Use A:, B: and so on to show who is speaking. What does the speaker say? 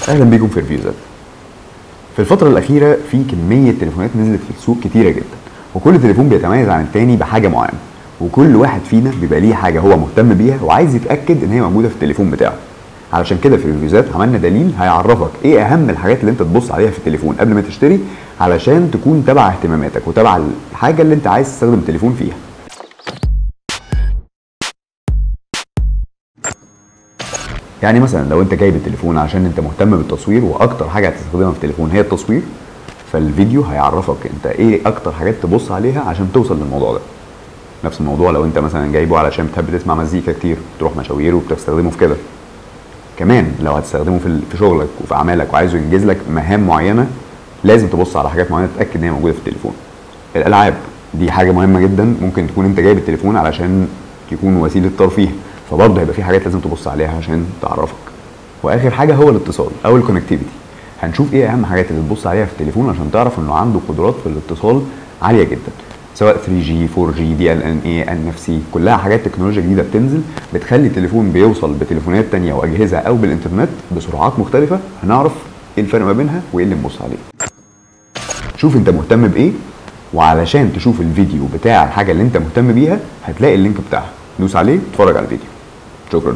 A: اهلا بيكم في ريفيوزات. في الفترة الأخيرة في كمية تليفونات نزلت في السوق كتيرة جدا، وكل تليفون بيتميز عن التاني بحاجة معينة، وكل واحد فينا بيبقى ليه حاجة هو مهتم بيها وعايز يتأكد إن هي موجودة في التليفون بتاعه. علشان كده في الريفيوزات عملنا دليل هيعرفك إيه أهم الحاجات اللي أنت تبص عليها في التليفون قبل ما تشتري، علشان تكون تبع اهتماماتك وتبع الحاجة اللي أنت عايز تستخدم التليفون فيها. يعني مثلا لو انت جايب التليفون عشان انت مهتم بالتصوير واكتر حاجه هتستخدمها في التليفون هي التصوير، فالفيديو هيعرفك انت ايه اكتر حاجات تبص عليها عشان توصل للموضوع ده. نفس الموضوع لو انت مثلا جايبه علشان بتحب تسمع مزيكا كتير، تروح مشاوير وبتستخدمه في كده. كمان لو هتستخدمه في شغلك وفي اعمالك وعايزه ينجز لك مهام معينه، لازم تبص على حاجات معينه تتاكد ان هي موجوده في التليفون. الالعاب دي حاجه مهمه جدا، ممكن تكون انت جايب التليفون علشان يكون وسيله ترفيه، فبرضه هيبقى في حاجات لازم تبص عليها عشان تعرفك. واخر حاجه هو الاتصال او الكونكتيفيتي. هنشوف ايه اهم حاجات اللي تبص عليها في التليفون عشان تعرف انه عنده قدرات في الاتصال عاليه جدا، سواء 3G 4G DLNA NFC، كلها حاجات تكنولوجيا جديده بتنزل بتخلي التليفون بيوصل بتليفونات تانية واجهزه او بالانترنت بسرعات مختلفه. هنعرف ايه الفرق ما بينها وايه اللي نبص عليه. شوف انت مهتم بايه، وعلشان تشوف الفيديو بتاع الحاجه اللي انت مهتم بيها هتلاقي اللينك بتاعها، دوس عليه اتفرج على الفيديو. شكرا.